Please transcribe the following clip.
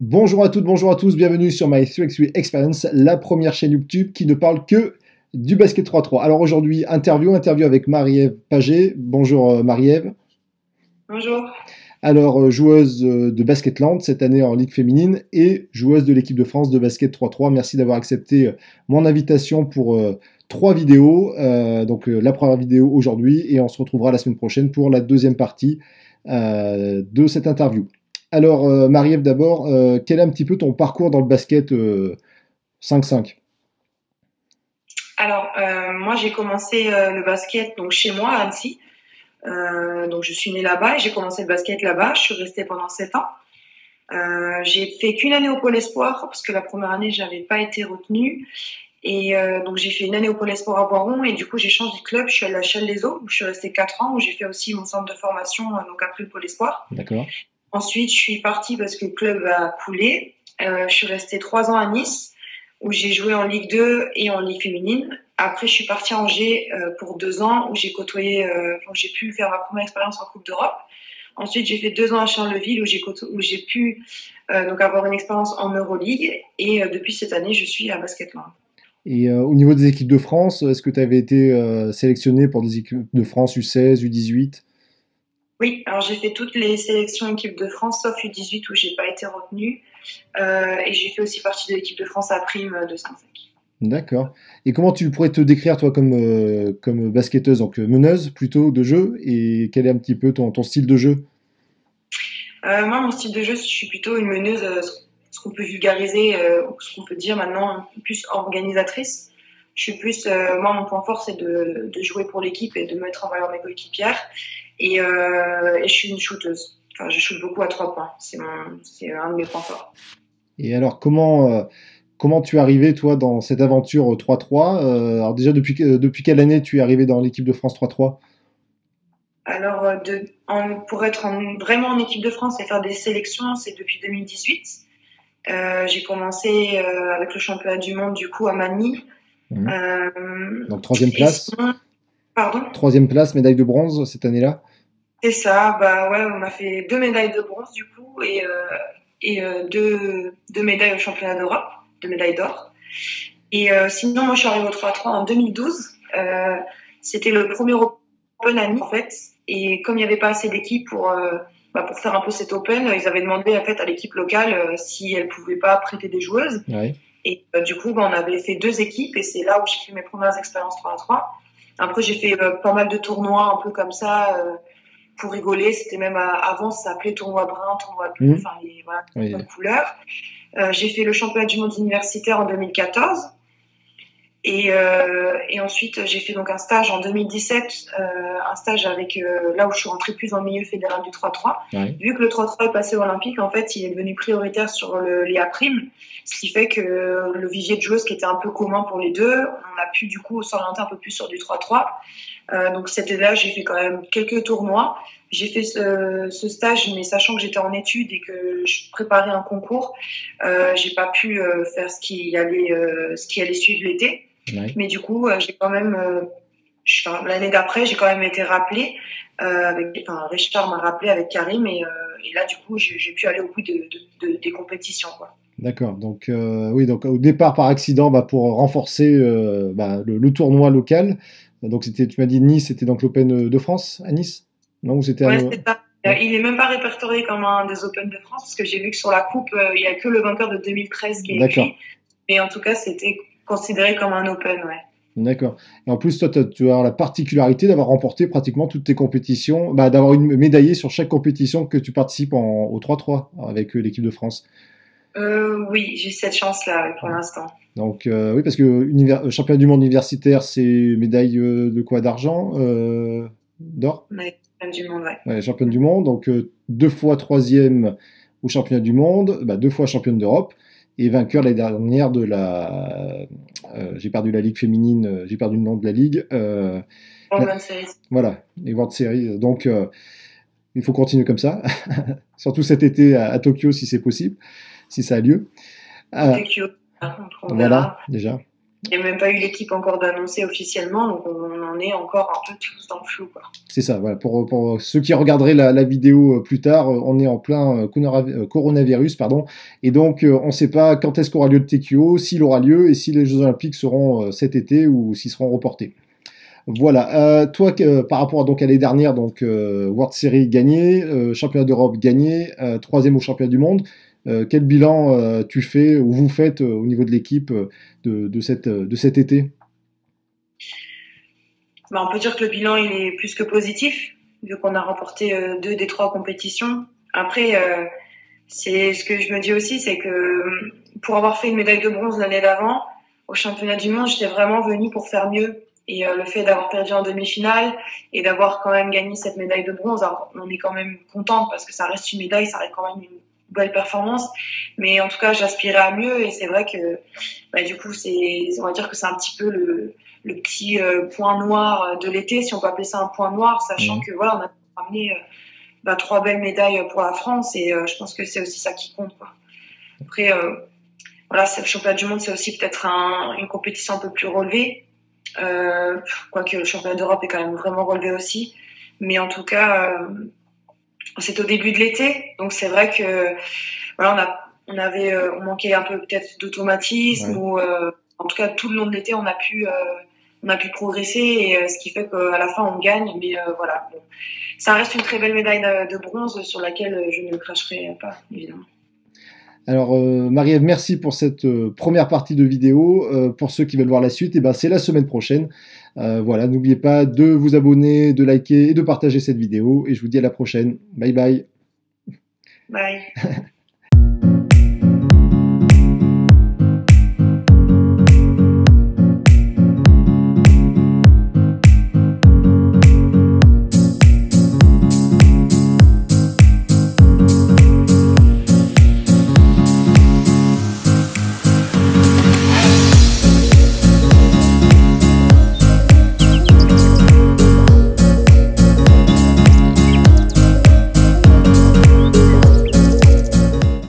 Bonjour à toutes, bonjour à tous, bienvenue sur My 3x3 Experience, la première chaîne YouTube qui ne parle que du basket 3-3. Alors aujourd'hui, interview avec Marie-Ève Paget. Bonjour Marie-Ève. Bonjour. Alors joueuse de Basketland cette année en Ligue féminine et joueuse de l'équipe de France de basket 3-3. Merci d'avoir accepté mon invitation pour 3 vidéos. La première vidéo aujourd'hui et on se retrouvera la semaine prochaine pour la deuxième partie de cette interview. Alors, Marie-Ève, d'abord, quel est un petit peu ton parcours dans le basket 5-5? Alors, moi, j'ai commencé le basket donc chez moi à Annecy. Donc, je suis née là-bas et j'ai commencé le basket là-bas. Je suis restée pendant 7 ans. J'ai fait qu'une année au Pôle Espoir parce que la première année, j'avais pas été retenue. Et donc, j'ai fait une année au Pôle Espoir à Voiron et du coup, j'ai changé de club. Je suis allée à Chelles-les-Eaux où je suis restée 4 ans où j'ai fait aussi mon centre de formation donc après le Pôle Espoir. D'accord. Ensuite, je suis partie parce que le club a coulé. Je suis restée 3 ans à Nice, où j'ai joué en Ligue 2 et en Ligue féminine. Après, je suis partie à Angers pour 2 ans, où j'ai côtoyé, j'ai pu faire ma première expérience en Coupe d'Europe. Ensuite, j'ai fait 2 ans à Charleville, où j'ai pu donc avoir une expérience en Euroleague. Et depuis cette année, je suis à Basketland. Et au niveau des équipes de France, est-ce que tu avais été sélectionné pour des équipes de France U16, U18? Oui, alors j'ai fait toutes les sélections équipe de France, sauf U18 où j'ai pas été retenue. Et j'ai fait aussi partie de l'équipe de France à prime de 5-5. D'accord. Et comment tu pourrais te décrire, toi, comme basketteuse, donc meneuse plutôt de jeu, et quel est un petit peu ton style de jeu? Moi, mon style de jeu, je suis plutôt une meneuse, ce qu'on peut vulgariser, ou ce qu'on peut dire maintenant, plus organisatrice. Je suis plus, moi, mon point fort, c'est de jouer pour l'équipe et de mettre en valeur mes coéquipières. Et je suis une shooteuse. Enfin, je shoot beaucoup à 3 points. C'est un de mes points forts. Et alors, comment tu es arrivé, toi, dans cette aventure 3-3? Alors déjà, depuis quelle année tu es arrivé dans l'équipe de France 3-3? Alors, pour être vraiment en équipe de France et faire des sélections, c'est depuis 2018. J'ai commencé avec le championnat du monde, du coup, à Manille. Mhm. Donc troisième Et place. sinon, pardon? Troisième place, médaille de bronze cette année-là. C'est ça, bah ouais, on a fait 2 médailles de bronze du coup et deux médailles au championnat d'Europe, 2 médailles d'or. Et sinon, moi je suis arrivée au 3-3 en 2012. C'était le premier Open à Nice en fait. Et comme il n'y avait pas assez d'équipes pour faire un peu cet Open, ils avaient demandé en fait à l'équipe locale si elle pouvait pas prêter des joueuses. Ouais. Et du coup, on avait fait 2 équipes et c'est là où j'ai fait mes premières expériences 3-3. Après, j'ai fait pas mal de tournois un peu comme ça. Pour rigoler, c'était même avant, ça s'appelait tournoi brun, tournoi bleu, enfin, voilà, Oui. bonne couleur. J'ai fait le championnat du monde universitaire en 2014. Et ensuite, j'ai fait donc un stage en 2017, un stage avec là où je suis rentrée plus dans le milieu fédéral du 3-3. Ouais. Vu que le 3-3 est passé au olympique, en fait, il est devenu prioritaire sur les A', ce qui fait que le vivier de joueuses qui était un peu commun pour les deux, on a pu du coup s'orienter un peu plus sur du 3-3. Donc cet été-là, j'ai fait quand même quelques tournois. J'ai fait ce stage, mais sachant que j'étais en études et que je préparais un concours, j'ai pas pu faire ce qui allait suivre l'été. Ouais. Mais du coup, j'ai quand même l'année d'après, j'ai quand même été rappelée. Richard m'a rappelé avec Karim et là, du coup, j'ai pu aller au bout des compétitions, quoi. D'accord. Donc oui, donc au départ par accident, pour renforcer le tournoi local. Donc tu m'as dit Nice, c'était donc l'Open de France à Nice? Non, ou c'était Ouais, c'est ça. Ouais. Il est même pas répertorié comme un des Open de France parce que j'ai vu que sur la coupe, il y a que le vainqueur de 2013 qui est D'accord. écrit. Mais en tout cas, c'était considéré comme un Open, ouais. D'accord. Et en plus, toi, tu as la particularité d'avoir remporté pratiquement toutes tes compétitions, d'avoir une médaillée sur chaque compétition que tu participes au 3-3 avec l'équipe de France. Oui, j'ai cette chance-là pour l'instant. Donc oui, parce que championnat du monde universitaire, c'est médaille de quoi? D'argent? D'or? Mais du monde, ouais. Ouais, championne du monde, donc 2 fois troisième au championnat du monde, 2 fois championne d'Europe, et vainqueur l'année dernière de j'ai perdu la ligue féminine, j'ai perdu le nom de la ligue. Bonne série. Voilà, les World Series. Donc il faut continuer comme ça, surtout cet été à Tokyo si c'est possible, si ça a lieu. Tokyo, on Voilà, verra. déjà. Il n'y a même pas eu l'équipe encore d'annoncer officiellement, donc on en est encore un peu tous dans le flou, quoi. C'est ça, voilà. Pour ceux qui regarderaient la vidéo plus tard, on est en plein coronavirus, pardon, et donc on ne sait pas quand est-ce qu'aura lieu le TQO, s'il aura lieu, et si les Jeux Olympiques seront cet été ou s'ils seront reportés. Voilà. Toi, par rapport donc à l'année dernière, donc World Series gagné, championnat d'Europe gagné, troisième au championnat du monde. Quel bilan tu fais ou vous faites au niveau de l'équipe de cet été? Bah, on peut dire que le bilan il est plus que positif, vu qu'on a remporté 2 des 3 compétitions. Après, c'est ce que je me dis aussi, c'est que pour avoir fait une médaille de bronze l'année d'avant, au championnat du monde, j'étais vraiment venue pour faire mieux. Et le fait d'avoir perdu en demi-finale et d'avoir quand même gagné cette médaille de bronze, alors on est quand même contente parce que ça reste une médaille, ça reste quand même une belle performance. Mais en tout cas, j'aspirais à mieux et c'est vrai que bah, du coup, on va dire que c'est un petit peu le petit point noir de l'été, si on peut appeler ça un point noir, sachant que voilà, on a ramené 3 belles médailles pour la France et je pense que c'est aussi ça qui compte, quoi. Après, voilà, le championnat du monde, c'est aussi peut-être une compétition un peu plus relevée. Quoique le championnat d'Europe est quand même vraiment relevé aussi, mais en tout cas c'est au début de l'été, donc c'est vrai que voilà, on manquait un peu peut-être d'automatisme, ou en tout cas tout le long de l'été on a pu progresser, et ce qui fait qu'à la fin on gagne, mais voilà, bon. Ça reste une très belle médaille de bronze sur laquelle je ne cracherai pas, évidemment. Alors Marie-Ève, merci pour cette première partie de vidéo. Pour ceux qui veulent voir la suite, ben, c'est la semaine prochaine. Voilà, n'oubliez pas de vous abonner, de liker et de partager cette vidéo. Et je vous dis à la prochaine. Bye bye. Bye.